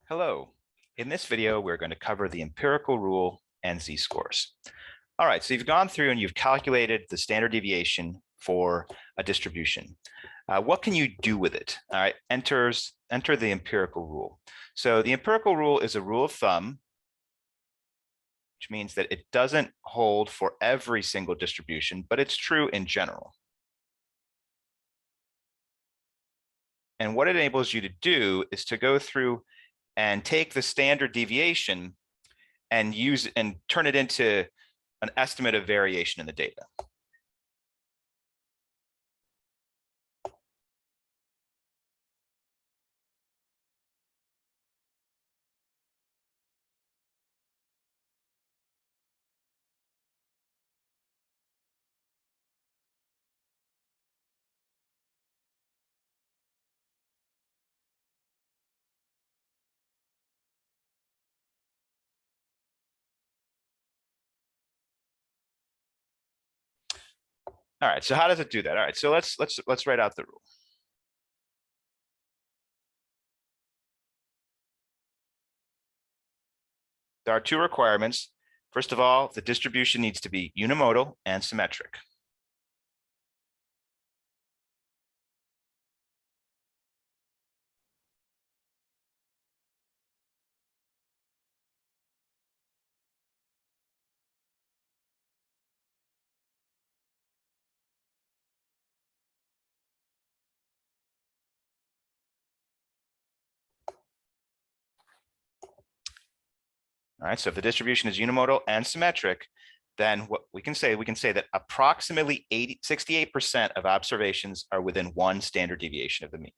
Hello. In this video, we're going to cover the empirical rule and z-scores. All right, so you've gone through and you've calculated the standard deviation for a distribution. What can you do with it? All right, enter the empirical rule. So the empirical rule is a rule of thumb, which means that it doesn't hold for every single distribution, but it's true in general. And what it enables you to do is to go through and take the standard deviation and turn it into an estimate of variation in the data. All right, so how does it do that? All right, so let's write out the rule. There are two requirements. First of all, the distribution needs to be unimodal and symmetric. All right, so if the distribution is unimodal and symmetric, then what we can say that approximately 68% of observations are within one standard deviation of the mean.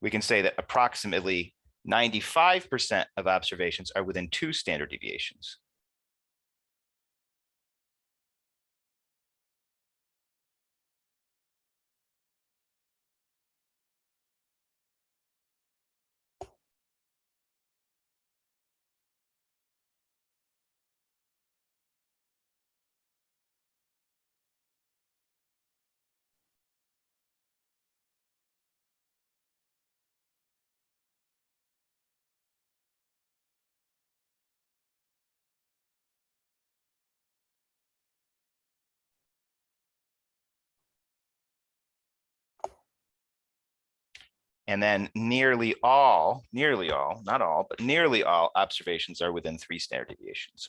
We can say that approximately 95% of observations are within two standard deviations. And then nearly all, not all, but nearly all observations are within three standard deviations.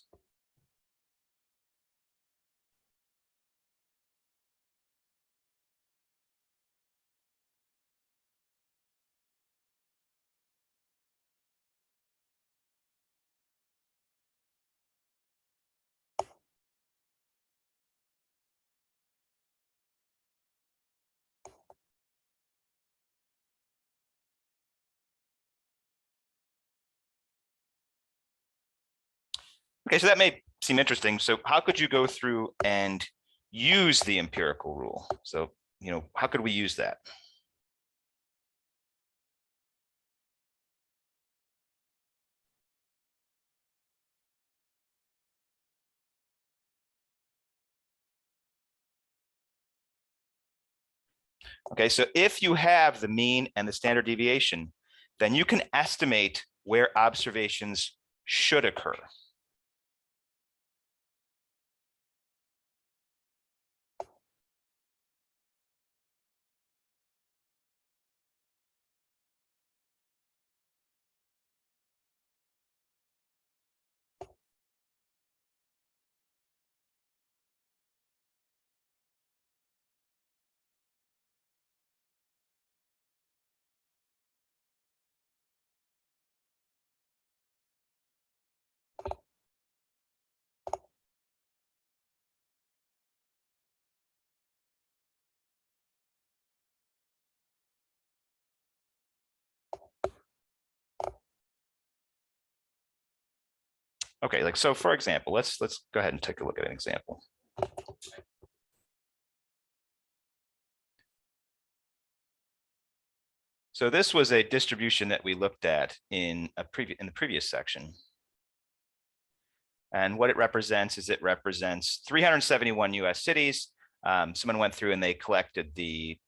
Okay, so that may seem interesting. So how could you go through and use the empirical rule? So, how could we use that? Okay, so if you have the mean and the standard deviation, then you can estimate where observations should occur. Okay, like so for example, let's go ahead and take a look at an example. So this was a distribution that we looked at in the previous section. And what it represents is it represents 371 US cities. Someone went through and they collected the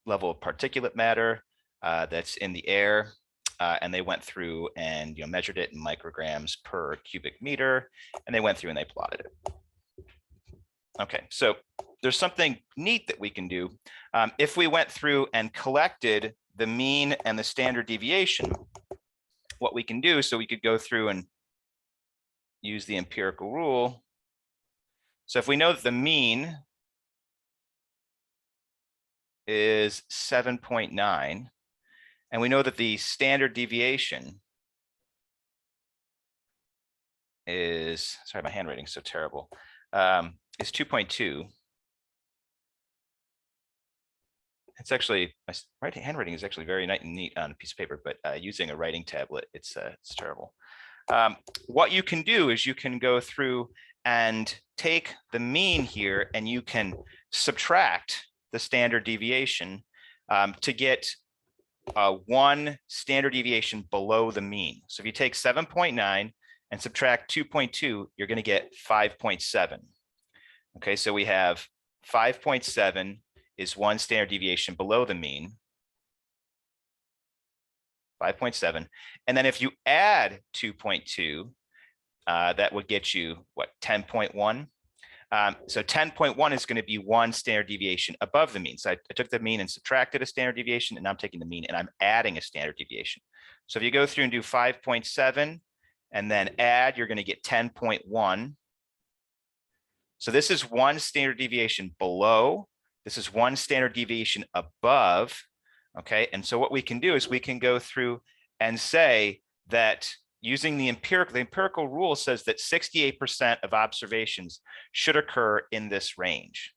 level of particulate matter that's in the air. And they went through and measured it in micrograms per cubic meter. And they went through and they plotted it. Okay, so there's something neat that we can do. If we went through and collected the mean and the standard deviation, what we can do, so we could go through and use the empirical rule. So if we know that the mean is 7.9, and we know that the standard deviation is, sorry, my handwriting's so terrible, is 2.2. It's actually, my handwriting is actually very neat on a piece of paper, but using a writing tablet, it's terrible. What you can do is you can go through and take the mean here and you can subtract the standard deviation to get one standard deviation below the mean. So if you take 7.9 and subtract 2.2, you're going to get 5.7. Okay, so we have 5.7 is one standard deviation below the mean, 5.7. And then if you add 2.2, that would get you, what, 10.1? So 10.1 is going to be one standard deviation above the mean. So I took the mean and subtracted a standard deviation, and now I'm taking the mean and I'm adding a standard deviation. So if you go through and do 5.7 and then add, you're going to get 10.1. So this is one standard deviation below. This is one standard deviation above. Okay, and so what we can do is we can go through and say that using the empirical rule says that 68% of observations should occur in this range.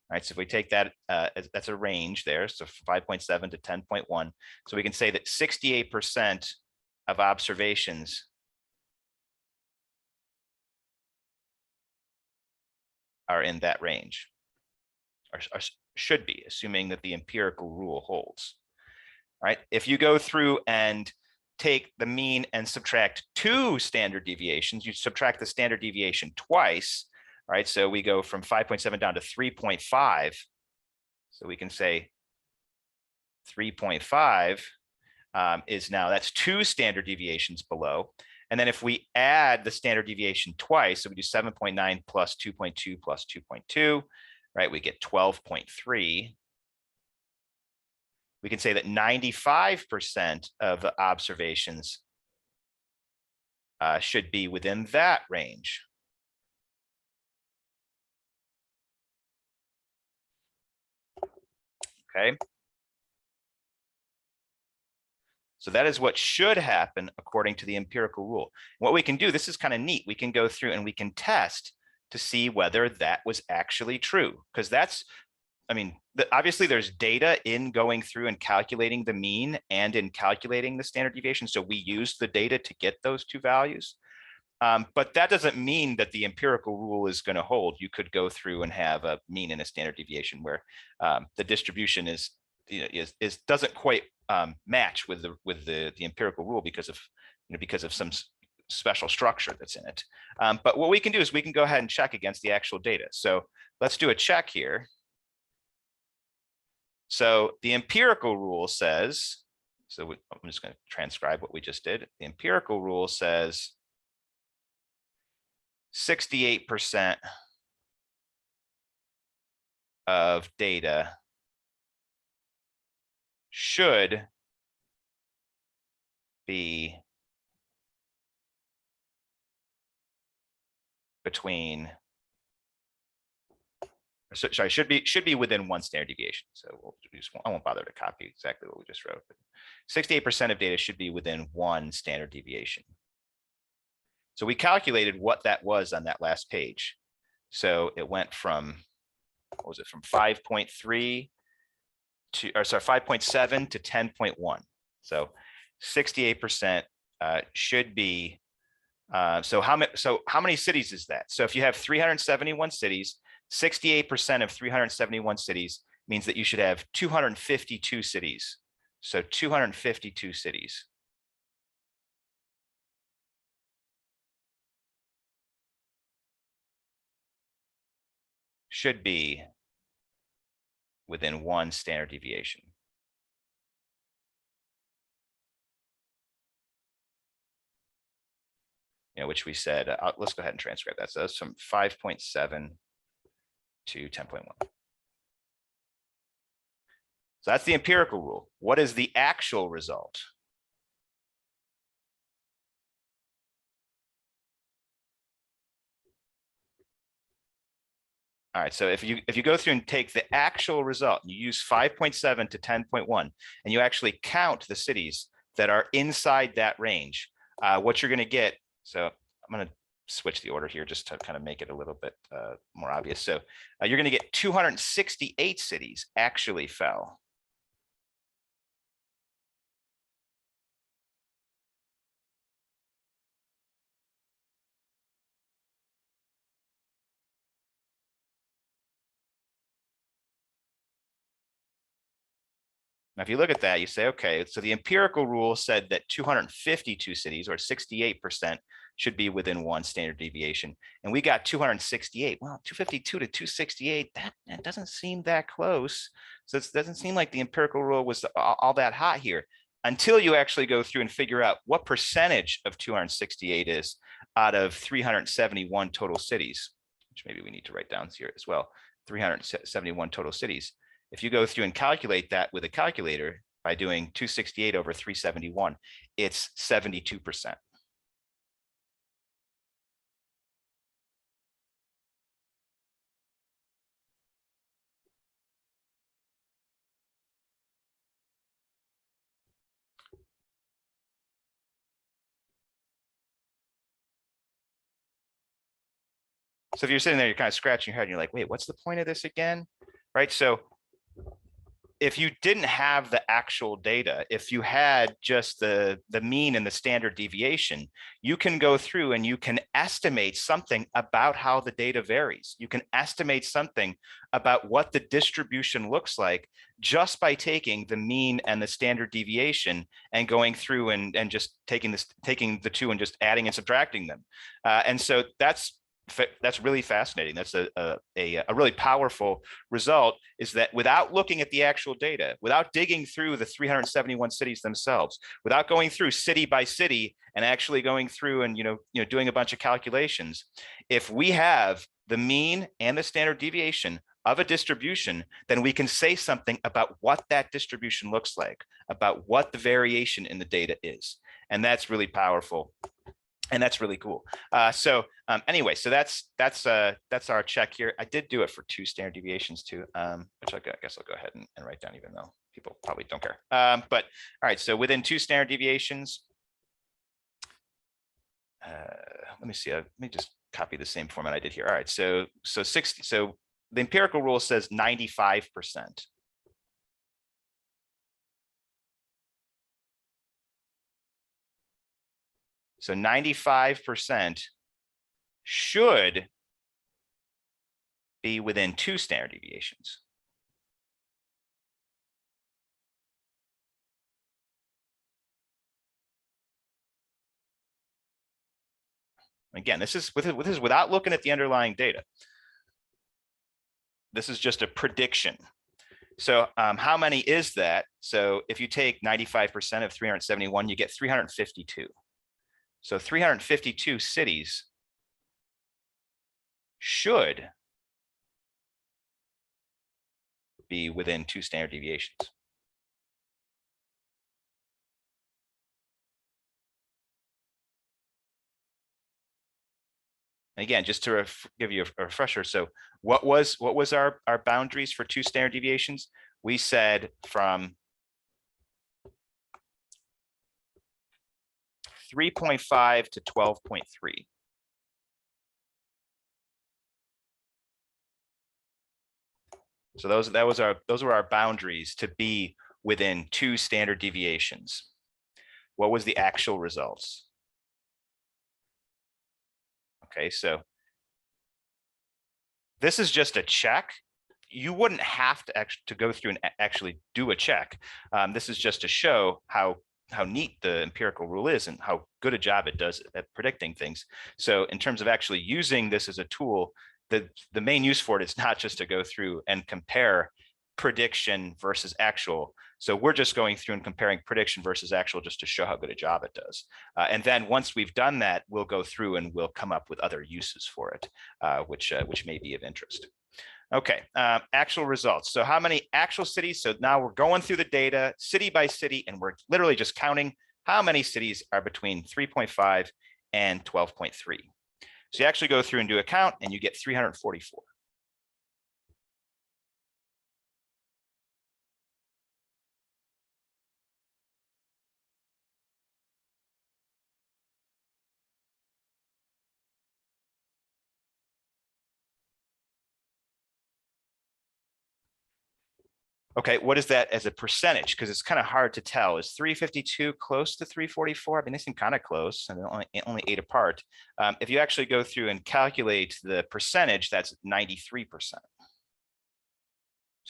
All right, so if we take that, that's a range there, so 5.7 to 10.1. So we can say that 68% of observations are in that range, or should be, assuming that the empirical rule holds. All right, if you go through and take the mean and subtract two standard deviations, you subtract the standard deviation twice, right? So we go from 5.7 down to 3.5. So we can say 3.5 is now, that's two standard deviations below. And then if we add the standard deviation twice, so we do 7.9 plus 2.2 plus 2.2, right? We get 12.3. We can say that 95% of the observations should be within that range. Okay. So that is what should happen according to the empirical rule. What we can do, this is kind of neat. We can go through and we can test to see whether that was actually true, because that's, I mean, obviously there's data in going through and calculating the mean and in calculating the standard deviation. So we use the data to get those two values. But that doesn't mean that the empirical rule is going to hold. You could go through and have a mean and a standard deviation where the distribution is doesn't quite match with the empirical rule because of some special structure that's in it. But what we can do is we can go ahead and check against the actual data. So let's do a check here. So the empirical rule says, so I'm just going to transcribe what we just did. The empirical rule says 68% of data should be between, sorry, should be within one standard deviation. So I won't bother to copy exactly what we just wrote, but 68% of data should be within one standard deviation. So we calculated what that was on that last page. So it went from, what was it, from 5.3 to, or sorry, 5.7 to 10.1. So 68% should be So how many cities is that? So if you have 371 cities, 68% of 371 cities means that you should have 252 cities. So 252 cities. Should be within one standard deviation. Which we said, let's go ahead and transcribe that. So that's from 5.7 to 10.1. So that's the empirical rule. What is the actual result? All right, so if you go through and take the actual result, you use 5.7 to 10.1, and you actually count the cities that are inside that range, what you're going to get. So I'm going to switch the order here just to kind of make it a little bit more obvious. So you're going to get 268 cities actually fell. Now, if you look at that, you say, okay, so the empirical rule said that 252 cities, or 68%, should be within one standard deviation. And we got 268. Well, 252 to 268, that doesn't seem that close. So it doesn't seem like the empirical rule was all that hot here until you actually go through and figure out what percentage of 268 is out of 371 total cities, which maybe we need to write down here as well, 371 total cities. If you go through and calculate that with a calculator by doing 268 over 371, it's 72%. So if you're sitting there, you're kind of scratching your head and you're like, wait, what's the point of this again? Right? So if you didn't have the actual data, if you had just the mean and the standard deviation, you can go through and you can estimate something about how the data varies. You can estimate something about what the distribution looks like just by taking the mean and the standard deviation and going through and just taking the two and just adding and subtracting them. And so that's really fascinating. That's a really powerful result, is that without looking at the actual data, without digging through the 371 cities themselves, without going through city by city and actually going through and doing a bunch of calculations, if we have the mean and the standard deviation of a distribution, then we can say something about what that distribution looks like, about what the variation in the data is. And that's really powerful. And that's really cool. Anyway, so that's our check here. I did do it for 2 standard deviations too, which I guess I'll go ahead and write down, even though people probably don't care. But all right, so within 2 standard deviations, let me see. Let me just copy the same format I did here. All right, so 60. So the empirical rule says 95%. So 95% should be within 2 standard deviations. Again, this is without looking at the underlying data. This is just a prediction. So how many is that? So if you take 95% of 371, you get 352. So 352 cities should be within 2 standard deviations. Again, just to give you a refresher, so what was our boundaries for 2 standard deviations? We said from 3.5 to 12.3. So those were our boundaries to be within 2 standard deviations. What was the actual results? Okay, so this is just a check. You wouldn't have to go through and actually do a check. This is just to show how neat the empirical rule is and how good a job it does at predicting things. So in terms of actually using this as a tool, the main use for it is not just to go through and compare prediction versus actual. So we're just going through and comparing prediction versus actual just to show how good a job it does. And then once we've done that, we'll go through and we'll come up with other uses for it, which may be of interest. Okay, actual results. So how many actual cities? So now we're going through the data city by city, and we're literally just counting how many cities are between 3.5 and 12.3. So you actually go through and do a count, and you get 344. Okay, what is that as a percentage? Because it's kind of hard to tell. Is 352 close to 344? I mean, they seem kind of close, and they're only 8 apart. If you actually go through and calculate the percentage, that's 93%. So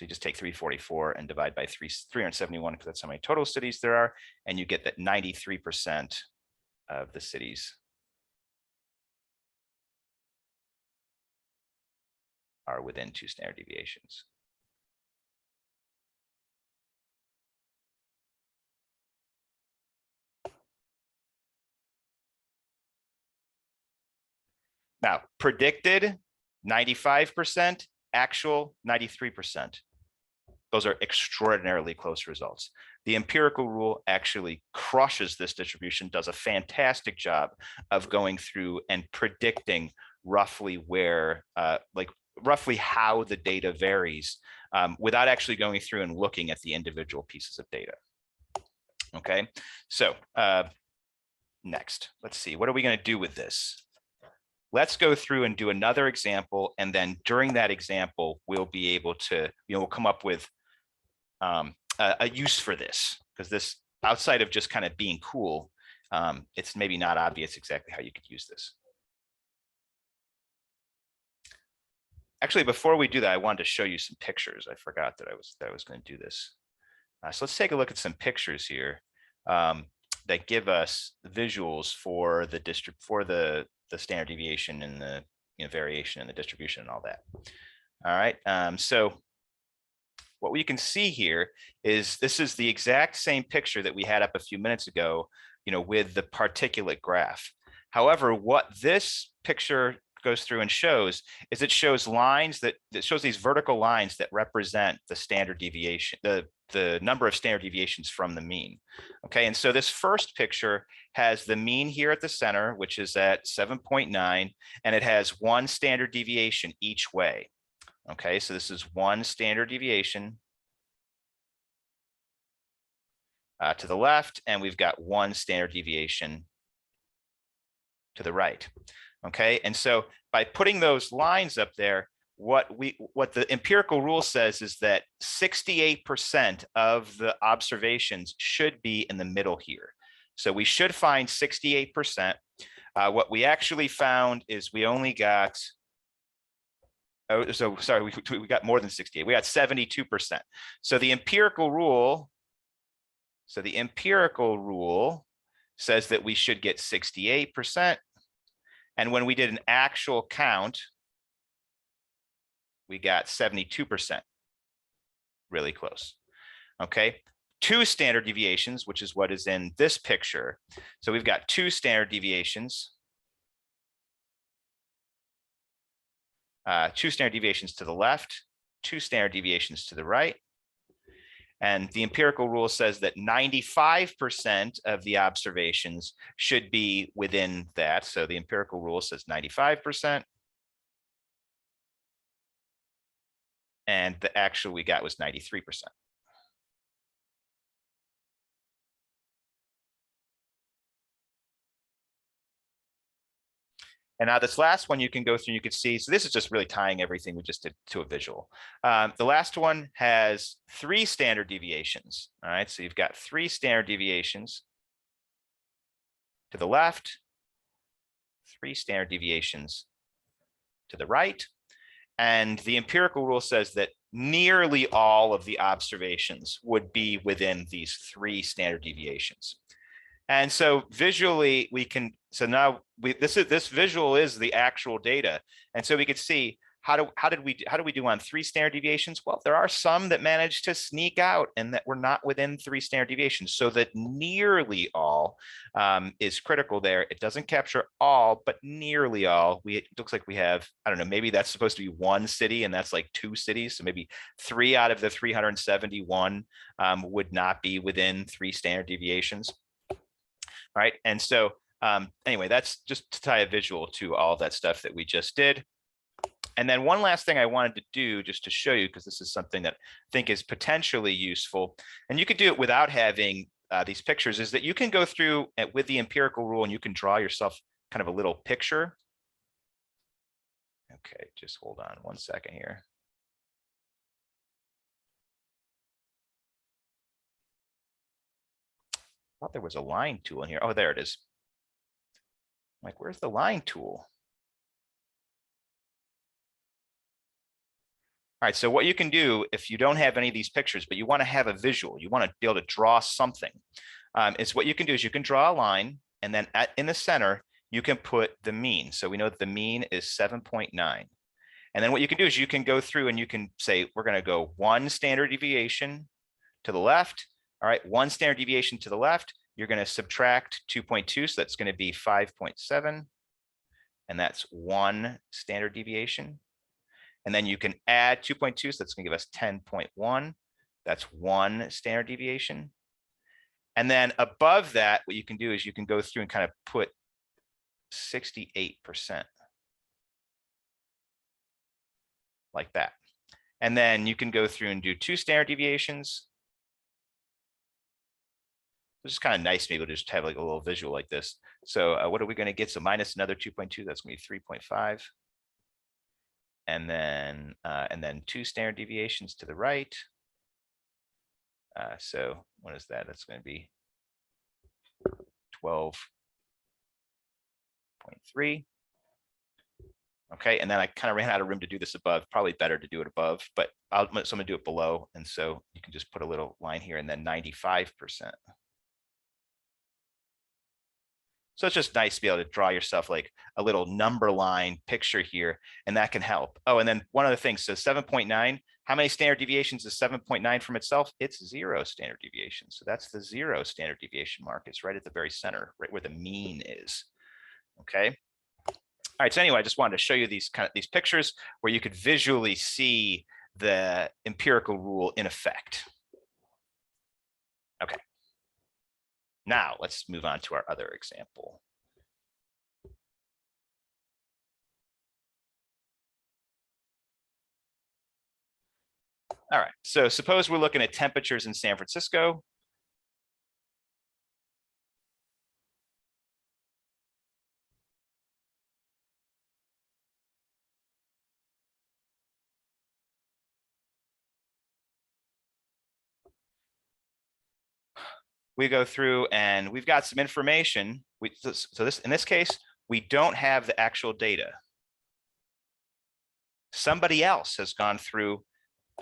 you just take 344 and divide by 371, because that's how many total cities there are, and you get that 93% of the cities are within 2 standard deviations. Now, predicted 95%, actual 93%. Those are extraordinarily close results. The empirical rule actually crushes this distribution, does a fantastic job of going through and predicting roughly where, roughly how the data varies without actually going through and looking at the individual pieces of data. Okay, so next, let's see, what are we going to do with this? Let's go through and do another example, and then during that example, we'll be able to, we'll come up with a use for this, because this, outside of just kind of being cool, it's maybe not obvious exactly how you could use this. Actually, before we do that, I wanted to show you some pictures. I forgot that I was going to do this. So let's take a look at some pictures here that give us visuals for the standard deviation and the variation in the distribution and all that. All right. So what we can see here is this is the exact same picture that we had up a few minutes ago, with the particulate graph. However, what this picture goes through and shows is it shows lines that shows these vertical lines that represent the standard deviation, the number of standard deviations from the mean. Okay, and so this first picture has the mean here at the center, which is at 7.9, and it has 1 standard deviation each way. Okay, so this is 1 standard deviation to the left, and we've got 1 standard deviation to the right. Okay, and so by putting those lines up there, what the empirical rule says is that 68% of the observations should be in the middle here. So we should find 68%. What we actually found is we only got, oh, so sorry, we got more than 68. We got 72%. So the empirical rule, says that we should get 68%. And when we did an actual count, we got 72%, really close. Okay, 2 standard deviations, which is what is in this picture. So we've got 2 standard deviations. 2 standard deviations to the left, 2 standard deviations to the right. And the empirical rule says that 95% of the observations should be within that. So the empirical rule says 95%. And the actual we got was 93%. And now this last one you can go through, you can see, so this is just really tying everything we just did to a visual. The last one has 3 standard deviations. All right, so you've got 3 standard deviations to the left, 3 standard deviations to the right. And the empirical rule says that nearly all of the observations would be within these 3 standard deviations. And so visually we can, so now this visual is the actual data. And so we could see how do we do on 3 standard deviations? Well, there are some that manage to sneak out and that we're not within 3 standard deviations. So that nearly all is critical there. It doesn't capture all, but nearly all. It looks like we have, I don't know, maybe that's supposed to be 1 city and that's like 2 cities. So maybe 3 out of the 371 would not be within 3 standard deviations. All right, and so anyway, that's just to tie a visual to all of that stuff that we just did. And then one last thing I wanted to do just to show you, because this is something that I think is potentially useful, and you could do it without having these pictures, is that you can go through with the empirical rule and you can draw yourself kind of a little picture. Okay, just hold on 1 second here. I thought there was a line tool in here. Oh, there it is. I'm like, where's the line tool? All right, so what you can do if you don't have any of these pictures, but you want to have a visual, you want to be able to draw something, is what you can do is you can draw a line, and then in the center, you can put the mean. So we know that the mean is 7.9. And then what you can do is you can go through and you can say, we're going to go 1 standard deviation to the left. All right, 1 standard deviation to the left. You're going to subtract 2.2, so that's going to be 5.7. And that's 1 standard deviation. And then you can add 2.2, so that's going to give us 10.1. That's 1 standard deviation. And then above that, what you can do is you can go through and kind of put 68%. Like that. And then you can go through and do 2 standard deviations. It's just kind of nice to be able to just have like a little visual like this. So what are we going to get? So minus another 2.2, that's going to be 3.5. And then 2 standard deviations to the right. So what is that? That's going to be 12.3. Okay, and then I kind of ran out of room to do this above. Probably better to do it above, but so I'm going to do it below. And so you can just put a little line here and then 95%. So it's just nice to be able to draw yourself like a little number line picture here, and that can help. Oh, and then one other thing, so 7.9, how many standard deviations is 7.9 from itself? It's 0 standard deviation. So that's the 0 standard deviation mark. It's right at the very center, right where the mean is. Okay. All right, so anyway, I just wanted to show you these pictures where you could visually see the empirical rule in effect. Okay. Now let's move on to our other example. All right, so suppose we're looking at temperatures in San Francisco. We go through and we've got some information. In this case, we don't have the actual data. Somebody else has gone through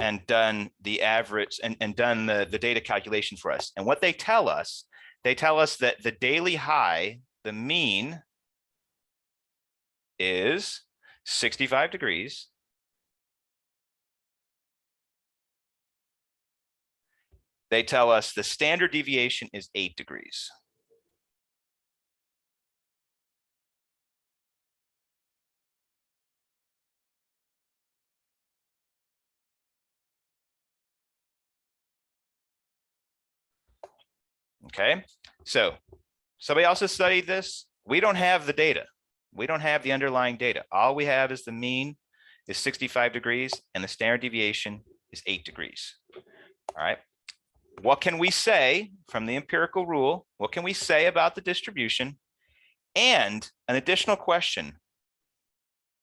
and done the average and done the data calculation for us. And what they tell us that the daily high, the mean, is 65 degrees. They tell us the standard deviation is 8 degrees. Okay, so somebody else has studied this. We don't have the data. We don't have the underlying data. All we have is the mean is 65 degrees and the standard deviation is 8 degrees. All right. What can we say from the empirical rule? What can we say about the distribution? And an additional question,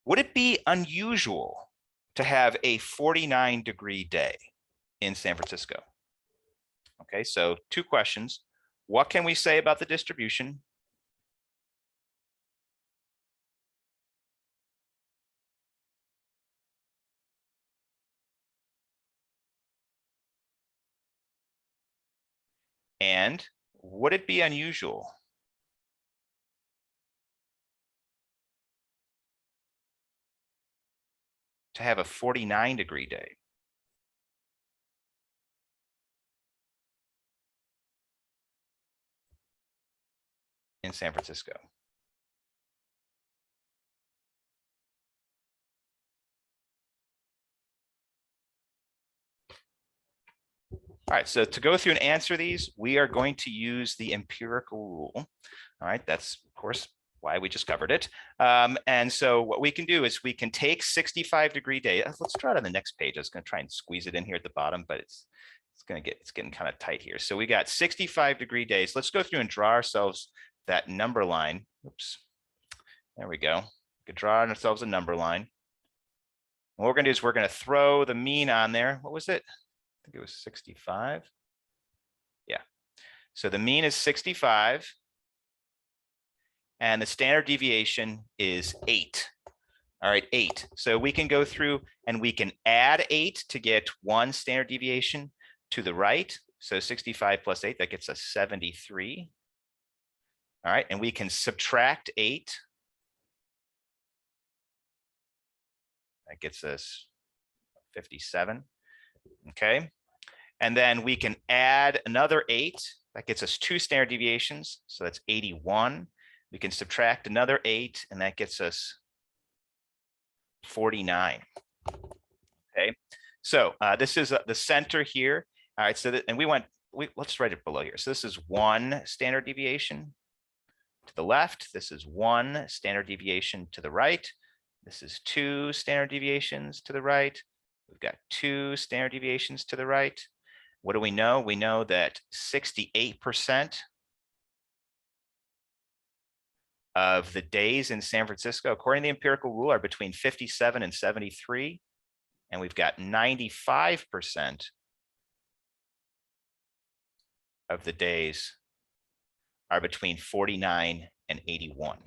would it be unusual to have a 49-degree day in San Francisco? Okay, so 2 questions. What can we say about the distribution? And would it be unusual to have a 49-degree day in San Francisco? All right, so to go through and answer these, we are going to use the empirical rule. All right, that's of course why we just covered it. And so what we can do is we can take 65-degree day. Let's try it on the next page. I was going to try and squeeze it in here at the bottom, but it's getting kind of tight here. So we got 65-degree days. Let's go through and draw ourselves that number line. Oops, there we go. We could draw ourselves a number line. And what we're going to do is we're going to throw the mean on there. What was it? I think it was 65. Yeah. So the mean is 65. And the standard deviation is 8. All right, 8. So we can go through and we can add 8 to get one standard deviation to the right. So 65 plus 8, that gets us 73. All right, and we can subtract 8. That gets us 57. Okay. And then we can add another 8. That gets us 2 standard deviations. So that's 81. We can subtract another 8, and that gets us 49. Okay. So this is the center here. All right. So and let's write it below here. So this is 1 standard deviation to the left. This is 1 standard deviation to the right. This is 2 standard deviations to the right. We've got 2 standard deviations to the right. What do we know? We know that 68% of the days in San Francisco, according to the empirical rule, are between 57 and 73. And we've got 95% of the days are between 49 and 81.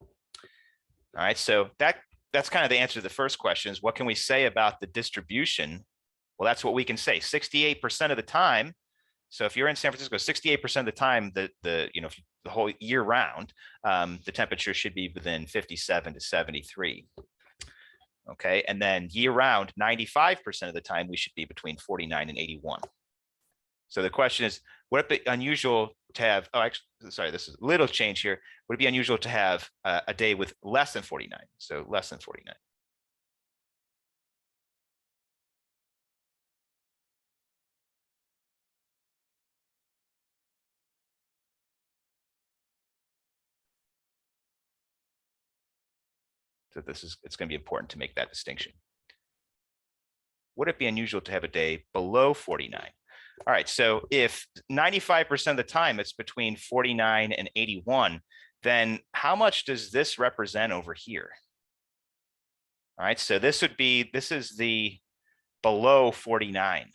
All right, so that's kind of the answer to the first question is what can we say about the distribution? Well, that's what we can say. 68% of the time. So if you're in San Francisco, 68% of the time, the whole year round, the temperature should be within 57 to 73. Okay, and then year round, 95% of the time, we should be between 49 and 81. So the question is, would it be unusual to have, oh, actually, sorry, this is a little change here. Would it be unusual to have a day with less than 49? So less than 49. So it's going to be important to make that distinction. Would it be unusual to have a day below 49? All right, so if 95% of the time it's between 49 and 81, then how much does this represent over here? All right, so this is the below 49.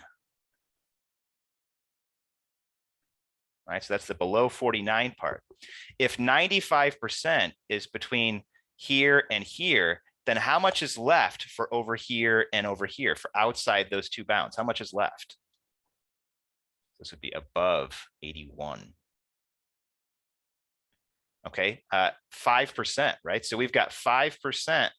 All right, so that's the below 49 part. If 95% is between here and here, then how much is left for over here and over here, for outside those two bounds? How much is left? This would be above 81. Okay, 5%, right? So we've got 5%.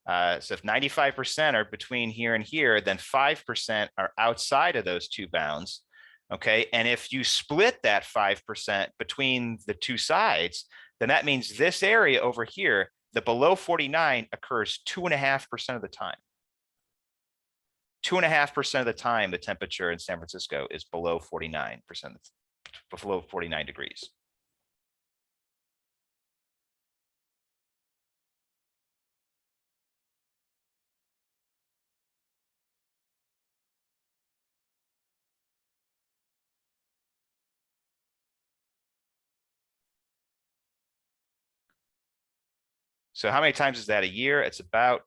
So if 95% are between here and here, then 5% are outside of those two bounds. Okay, and if you split that 5% between the two sides, then that means this area over here, the below 49 occurs 2.5% of the time. 2.5% of the time, the temperature in San Francisco is below 49%, below 49 degrees. So how many times is that a year? It's about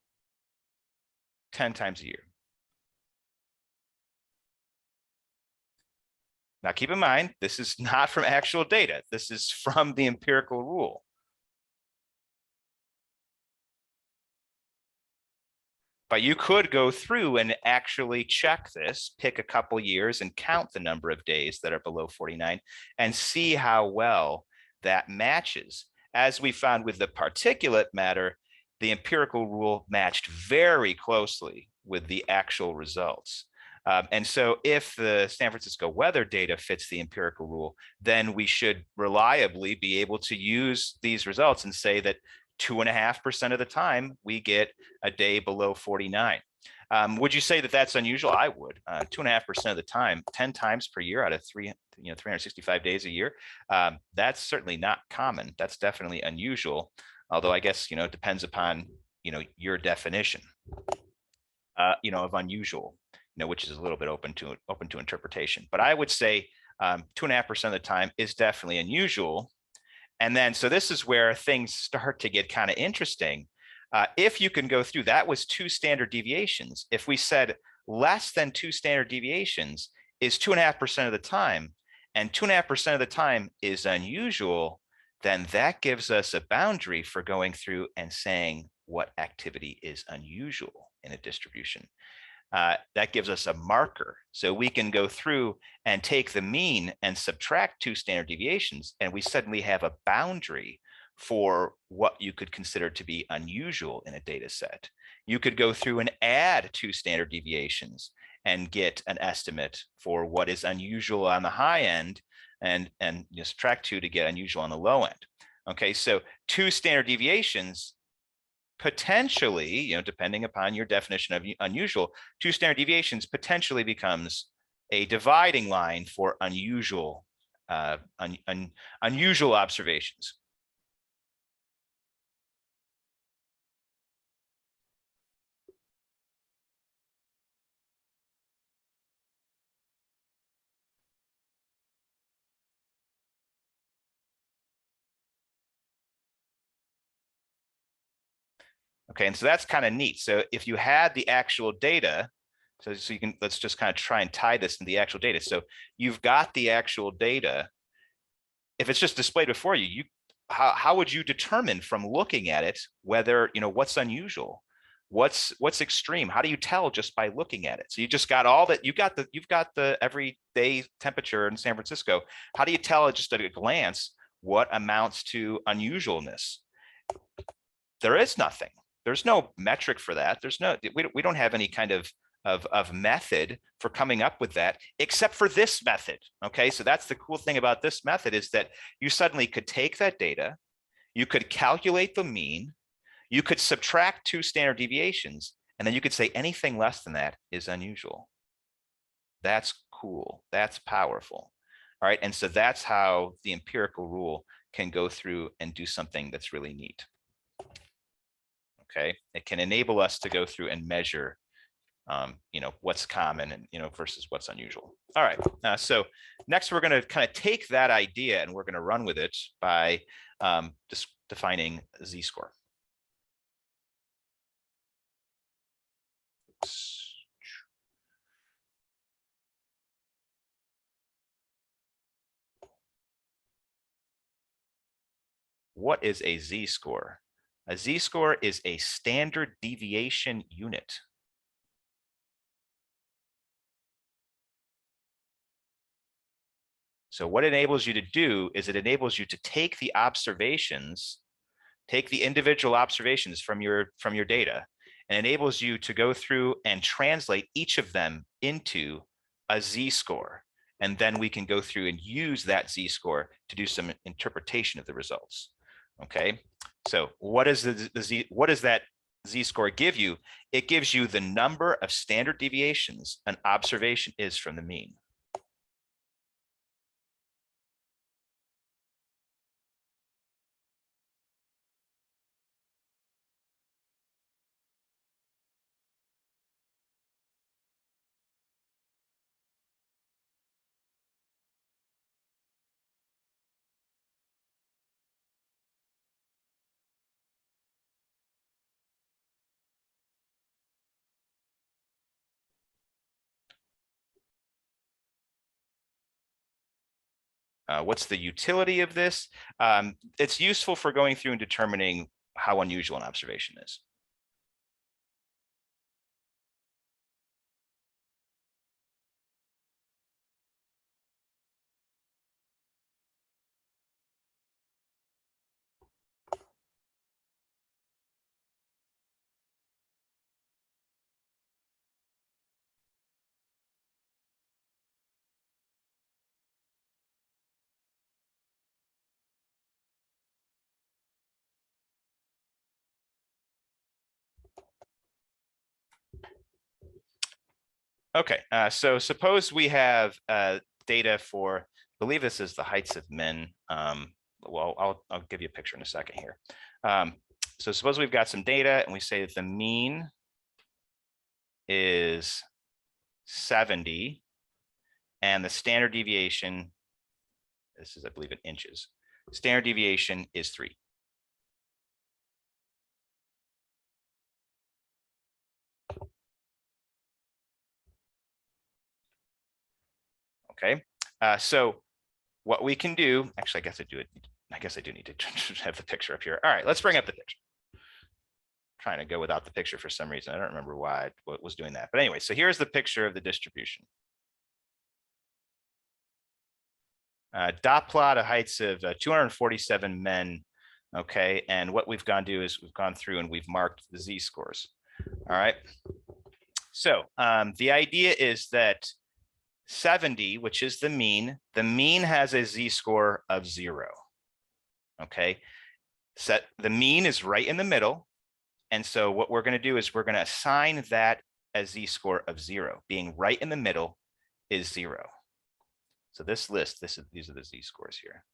10 times a year. Now, keep in mind, this is not from actual data. This is from the empirical rule. But you could go through and actually check this, pick a couple years and count the number of days that are below 49 and see how well that matches. As we found with the particulate matter, the empirical rule matched very closely with the actual results. And so if the San Francisco weather data fits the empirical rule, then we should reliably be able to use these results and say that 2.5% of the time we get a day below 49. Would you say that that's unusual? I would. 2.5% of the time, 10 times per year out of 365 days a year. That's certainly not common. That's definitely unusual. Although I guess, it depends upon, your definition, of unusual, which is a little bit open to interpretation. But I would say 2.5% of the time is definitely unusual. And then, so this is where things start to get kind of interesting. If you can go through, that was 2 standard deviations. If we said less than 2 standard deviations is 2.5% of the time, and 2.5% of the time is unusual, then that gives us a boundary for going through and saying what activity is unusual in a distribution. That gives us a marker. So we can go through and take the mean and subtract 2 standard deviations, and we suddenly have a boundary for what you could consider to be unusual in a data set. You could go through and add 2 standard deviations and get an estimate for what is unusual on the high end, and subtract 2 to get unusual on the low end. Okay, so 2 standard deviations potentially, depending upon your definition of unusual, 2 standard deviations potentially becomes a dividing line for unusual unusual observations. Okay, and so that's kind of neat. So if you had the actual data, so you can, let's just kind of try and tie this to the actual data. So you've got the actual data. If it's just displayed before you, how would you determine from looking at it whether, what's unusual, what's extreme? How do you tell just by looking at it? So you just got all that, you've got the everyday temperature in San Francisco. How do you tell just at a glance what amounts to unusualness? There is nothing. There's no metric for that. There's no, we don't have any kind of method for coming up with that, except for this method. Okay, so that's the cool thing about this method, is that you suddenly could take that data, you could calculate the mean, you could subtract 2 standard deviations, and then you could say anything less than that is unusual. That's cool. That's powerful. All right, and so that's how the empirical rule can go through and do something that's really neat. Okay, it can enable us to go through and measure what's common and versus what's unusual. All right, so next we're going to kind of take that idea and we're going to run with it by just defining z-score. What is a z-score? A z-score is a standard deviation unit. So what it enables you to do is it enables you to take the observations, take the individual observations from your data, and enables you to go through and translate each of them into a z-score. And then we can go through and use that z-score to do some interpretation of the results. Okay, so what does that z-score give you? It gives you the number of standard deviations an observation is from the mean. What's the utility of this? It's useful for going through and determining how unusual an observation is. Okay, so suppose we have data for, I believe this is the heights of men. Well, I'll give you a picture in a second here. So suppose we've got some data and we say that the mean is 70 and the standard deviation, this is, I believe, in inches. Standard deviation is 3. Okay, so what we can do, actually, I guess I do need to have the picture up here. All right, let's bring up the picture. I'm trying to go without the picture for some reason. I don't remember why I was doing that. But anyway, so here's the picture of the distribution. Dot plot of heights of 247 men. Okay, and what we've gone to do is we've gone through and we've marked the z-scores. All right. So the idea is that 70, which is the mean has a z-score of 0. Okay, the mean is right in the middle. And so what we're going to do is we're going to assign that a z-score of 0. Being right in the middle is 0. So this list, these are the z-scores here.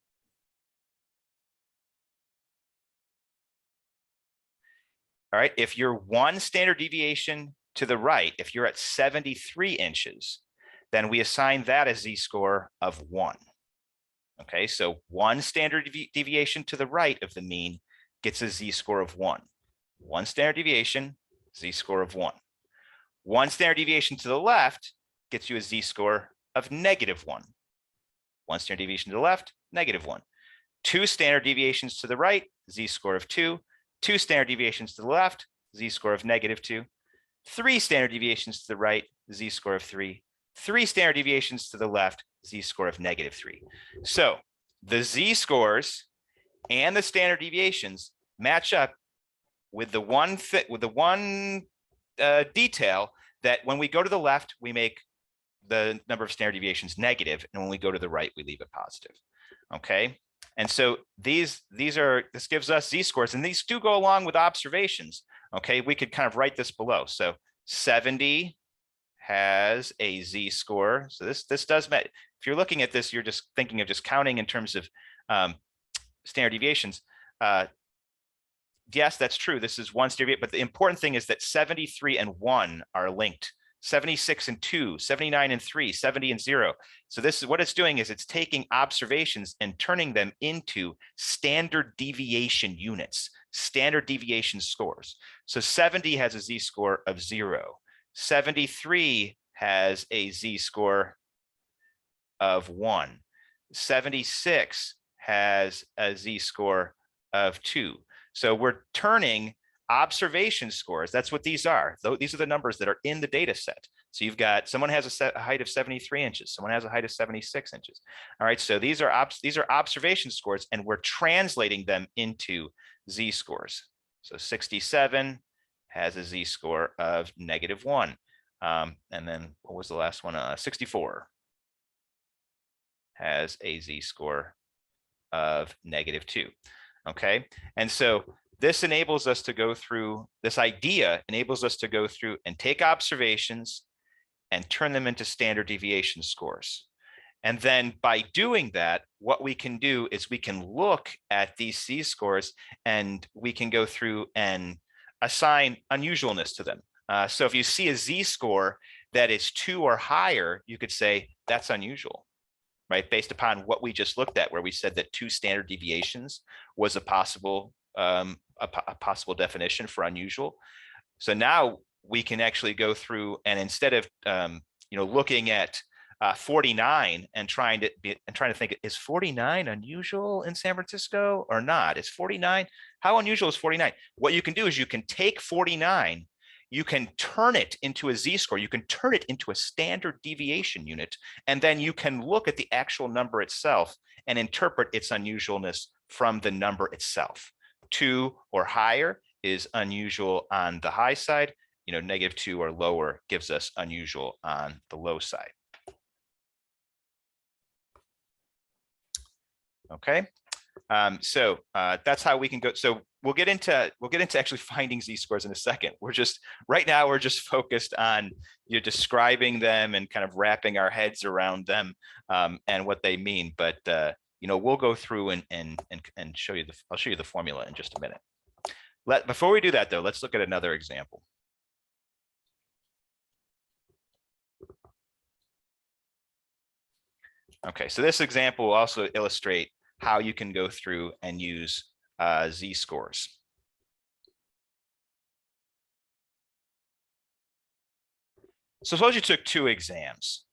All right, if you're 1 standard deviation to the right, if you're at 73 inches, then we assign that a z-score of 1. Okay, so 1 standard deviation to the right of the mean gets a z-score of 1. 1 standard deviation, z-score of 1. 1 standard deviation to the left gets you a z-score of -1. 1 standard deviation to the left, -1. 2 standard deviations to the right, z-score of 2. 2 standard deviations to the left, z-score of -2. 3 standard deviations to the right, z-score of 3. 3 standard deviations to the left, z-score of -3. So the z-scores and the standard deviations match up with the one detail that when we go to the left, we make the number of standard deviations negative, and when we go to the right, we leave it positive. Okay, and so this gives us z-scores, and these do go along with observations. Okay, we could kind of write this below. So 70 has a z-score. So this does matter. If you're looking at this, you're just thinking of just counting in terms of standard deviations. Yes, that's true. This is 1 standard, but the important thing is that 73 and 1 are linked. 76 and 2, 79 and 3, 70 and 0. So this is what it's doing, is it's taking observations and turning them into standard deviation units, standard deviation scores. So 70 has a z-score of 0. 73 has a z-score of 1. 76 has a z-score of 2. So we're turning observation scores. That's what these are. These are the numbers that are in the data set. So you've got someone has a height of 73 inches. Someone has a height of 76 inches. All right. So these are observation scores, and we're translating them into z-scores. So 67 has a z-score of -1. And then what was the last one? 64 has a z-score of -2. Okay. And so this enables us to go through, this idea enables us to go through and take observations and turn them into standard deviation scores. And then by doing that, what we can do is we can look at these z-scores and we can go through and assign unusualness to them. So if you see a z-score that is 2 or higher, you could say that's unusual, right? Based upon what we just looked at, where we said that 2 standard deviations was a possible definition for unusual. So now we can actually go through and instead of looking at 49 and trying to think, is 49 unusual in San Francisco or not? Is 49, how unusual is 49? What you can do is you can take 49, you can turn it into a z-score, you can turn it into a standard deviation unit, and then you can look at the actual number itself and interpret its unusualness from the number itself. 2 or higher is unusual on the high side. -2 or lower gives us unusual on the low side. Okay, so that's how we can go. So we'll get into actually finding z-scores in a second. Right now we're just focused on describing them and kind of wrapping our heads around them and what they mean. But we'll go through and show you I'll show you the formula in just a minute. Before we do that though, let's look at another example. Okay, so this example will also illustrate how you can go through and use z-scores. So suppose you took 2 exams.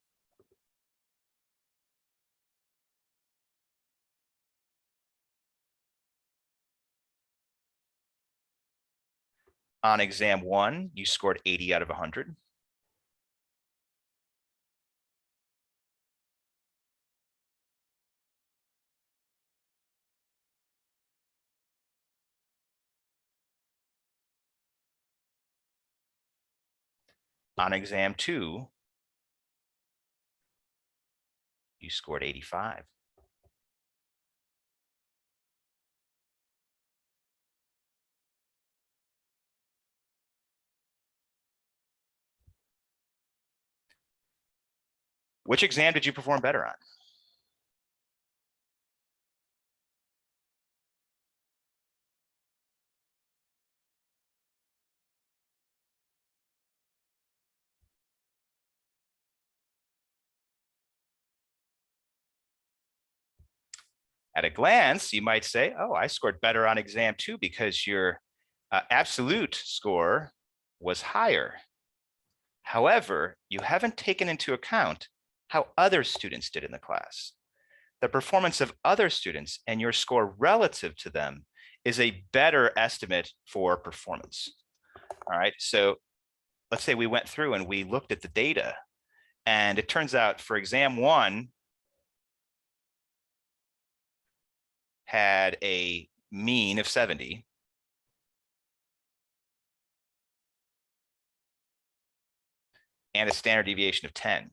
On exam 1, you scored 80 out of 100. On exam 2, you scored 85. Which exam did you perform better on? At a glance, you might say, oh, I scored better on exam 2 because your absolute score was higher. However, you haven't taken into account how other students did in the class. The performance of other students and your score relative to them is a better estimate for performance. All right, so let's say we went through and we looked at the data, and it turns out for exam 1 had a mean of 70. And a standard deviation of 10.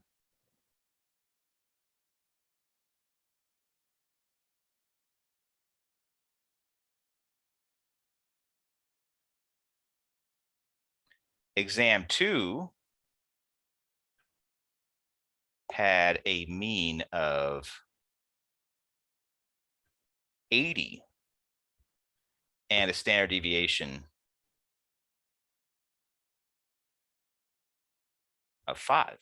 Exam 2 had a mean of 80 and a standard deviation of 5.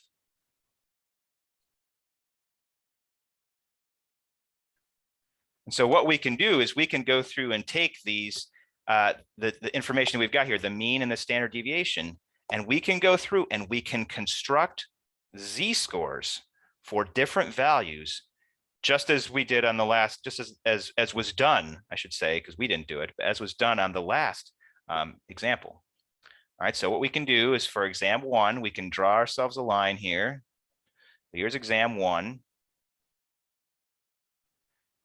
And so what we can do is we can go through and take these, the information we've got here, the mean and the standard deviation, and we can go through and we can construct z-scores for different values, just as we did on the last, just as was done, I should say, because we didn't do it, but as was done on the last example. All right, so what we can do is for exam 1, we can draw ourselves a line here. Here's exam 1.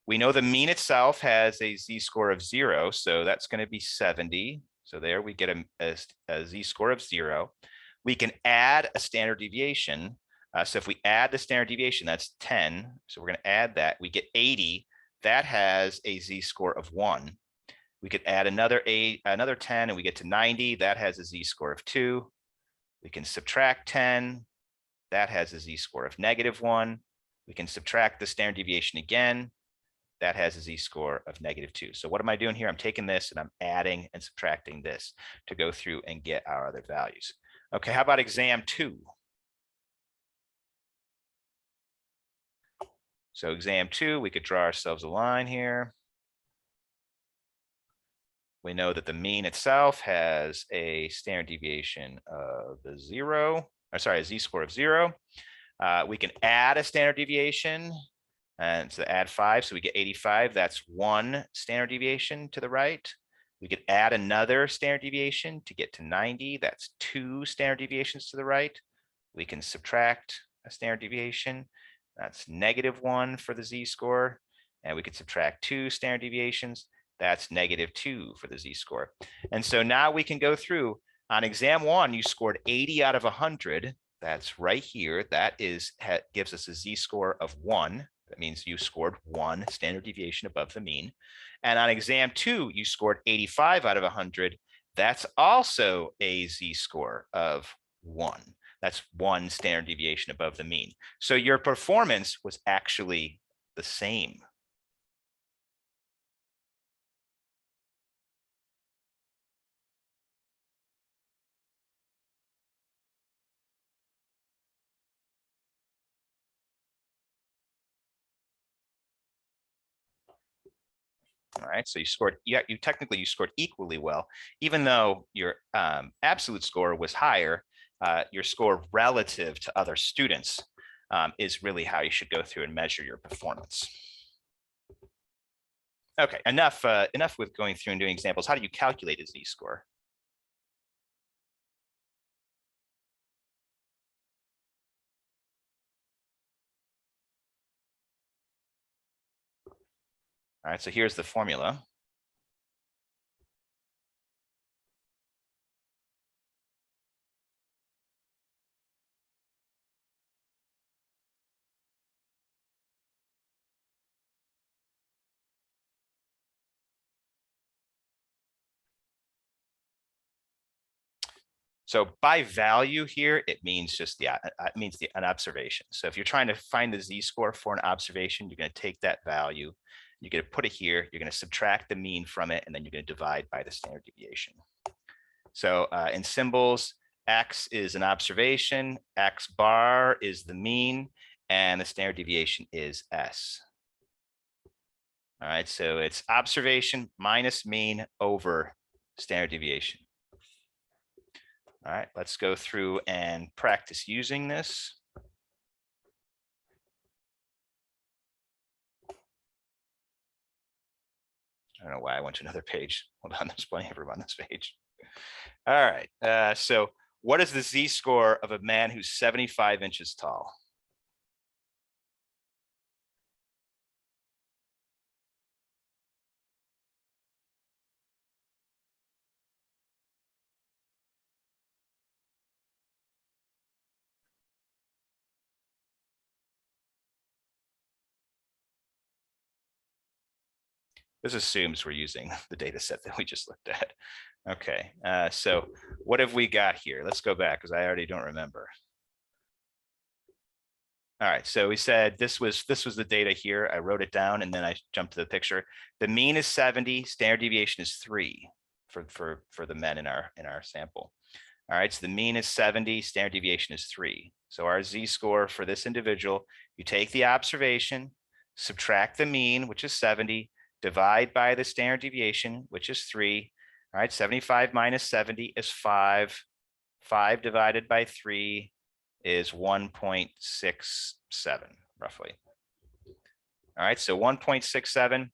We know the mean itself has a z-score of 0, so that's going to be 70. So there we get a z-score of 0. We can add a standard deviation. So if we add the standard deviation, that's 10. So we're going to add that. We get 80. That has a z-score of 1. We could add another 10, and we get to 90. That has a z-score of 2. We can subtract 10. That has a z-score of -1. We can subtract the standard deviation again. That has a z-score of -2. So what am I doing here? I'm taking this and I'm adding and subtracting this to go through and get our other values. Okay, how about exam 2? So exam 2, we could draw ourselves a line here. We know that the mean itself has a standard deviation of a z-score of 0. We can add a standard deviation, and so add 5, so we get 85. That's 1 standard deviation to the right. We could add another standard deviation to get to 90. That's 2 standard deviations to the right. We can subtract a standard deviation. That's -1 for the z-score. And we could subtract 2 standard deviations. That's -2 for the z-score. And so now we can go through. On exam 1, you scored 80 out of 100. That's right here. That gives us a z-score of 1. That means you scored 1 standard deviation above the mean. And on exam 2, you scored 85 out of 100. That's also a z-score of 1. That's 1 standard deviation above the mean. So your performance was actually the same. All right, so you scored, you technically you scored equally well, even though your absolute score was higher. Your score relative to other students is really how you should go through and measure your performance. Okay, enough with going through and doing examples. How do you calculate a z-score? All right, so here's the formula. So by value here, it means just an observation. So if you're trying to find the z-score for an observation, you're going to take that value, you're going to put it here, you're going to subtract the mean from it, and then you're going to divide by the standard deviation. So in symbols, x is an observation, x bar is the mean, and the standard deviation is s. All right, so it's observation minus mean over standard deviation. All right, let's go through and practice using this. I don't know why I went to another page. Hold on, there's plenty of room on this page. All right, so what is the z-score of a man who's 75 inches tall? This assumes we're using the data set that we just looked at. Okay, so what have we got here? Let's go back because I already don't remember. All right, so we said this was the data here. I wrote it down and then I jumped to the picture. The mean is 70, standard deviation is 3 for the men in our sample. All right, so the mean is 70, standard deviation is 3. So our z-score for this individual, you take the observation, subtract the mean, which is 70, divide by the standard deviation, which is 3. All right, 75 minus 70 is 5. 5 divided by 3 is 1.67 roughly. All right, so 1.67.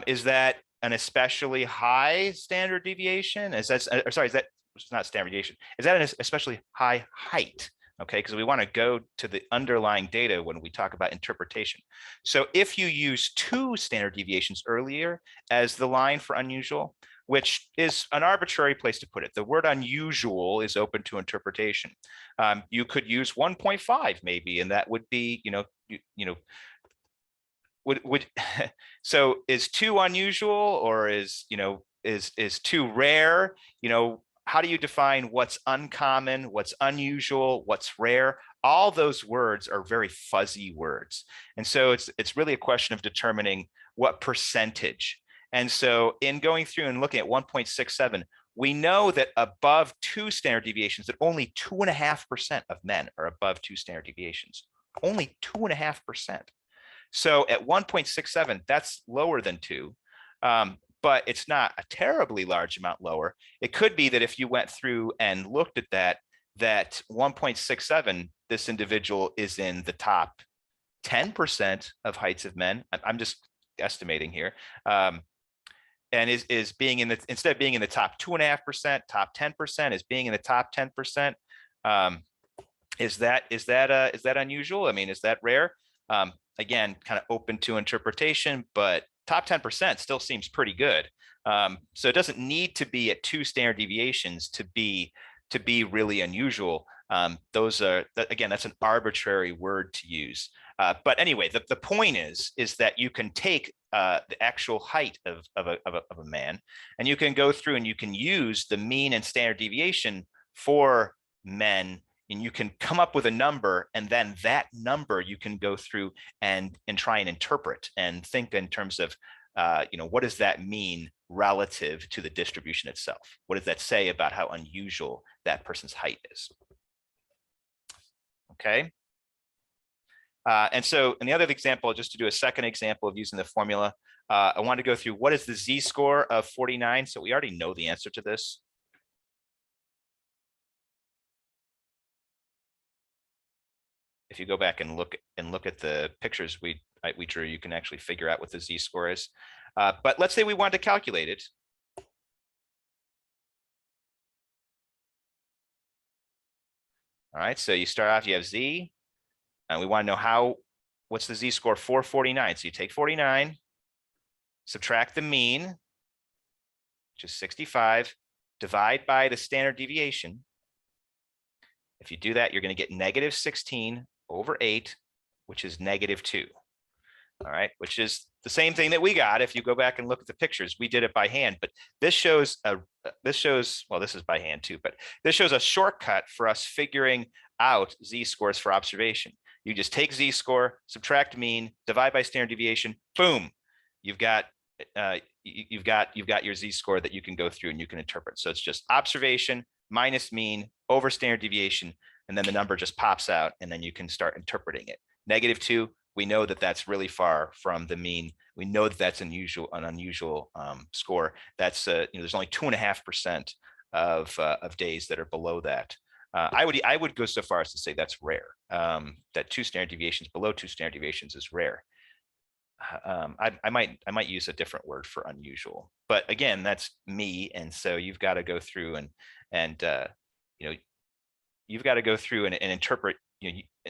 Is that an especially high standard deviation? Is that, sorry, is that, it's not standard deviation. Is that an especially high height? Okay, because we want to go to the underlying data when we talk about interpretation. So if you use 2 standard deviations earlier as the line for unusual, which is an arbitrary place to put it. The word unusual is open to interpretation. You could use 1.5 maybe, and that would be, would so is 2 unusual or is, is 2 rare? How do you define what's uncommon, what's unusual, what's rare? All those words are very fuzzy words. And so it's really a question of determining what percentage. And so in going through and looking at 1.67, we know that above 2 standard deviations, that only 2.5% of men are above 2 standard deviations, only 2.5%. So at 1.67, that's lower than 2, but it's not a terribly large amount lower. It could be that if you went through and looked at that 1.67, this individual is in the top 10% of heights of men. I'm just estimating here. And is being in the, instead of being in the top 2.5%, top 10%, is being in the top 10%. Is that unusual? I mean, is that rare? Again, kind of open to interpretation, but top 10% still seems pretty good. So it doesn't need to be at 2 standard deviations to be really unusual. Those are, again, that's an arbitrary word to use. But anyway, the point is that you can take the actual height of a man, and you can go through and you can use the mean and standard deviation for men, and you can come up with a number, and then that number you can go through and try and interpret and think in terms of what does that mean relative to the distribution itself? What does that say about how unusual that person's height is? Okay. And so in the other example, just to do a second example of using the formula, I want to go through what is the z-score of 49. So we already know the answer to this. If you go back and look at the pictures we drew, you can actually figure out what the z-score is. But let's say we wanted to calculate it. All right, so you start off, you have z, and we want to know what's the z-score for 49. So you take 49, subtract the mean, which is 65, divide by the standard deviation. If you do that, you're going to get negative 16 over 8, which is negative 2. All right, which is the same thing that we got. If you go back and look at the pictures, we did it by hand, but this shows, well, this is by hand too, but this shows a shortcut for us figuring out z-scores for observation. You just take z-score, subtract mean, divide by standard deviation, boom, you've got your z-score that you can go through and you can interpret. So it's just observation minus mean over standard deviation, and then the number just pops out, and then you can start interpreting it. Negative 2. We know that that's really far from the mean. We know that that's an unusual score. That's there's only 2.5% of days that are below that. I would go so far as to say that's rare. That 2 standard deviations below 2 standard deviations is rare. I might use a different word for unusual, but again, that's me, and so you've got to go through and you've got to go through and interpret.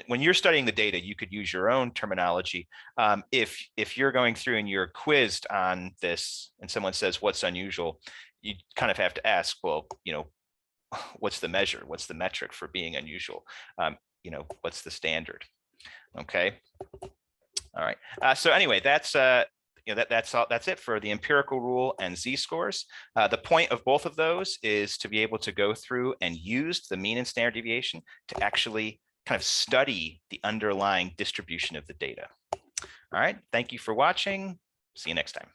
When you're studying the data, you could use your own terminology. If you're going through and you're quizzed on this and someone says, what's unusual, you kind of have to ask, well, what's the measure? What's the metric for being unusual? What's the standard? Okay. All right. So anyway, that's that's it for the empirical rule and z-scores. The point of both of those is to be able to go through and use the mean and standard deviation to actually kind of study the underlying distribution of the data. All right. Thank you for watching. See you next time.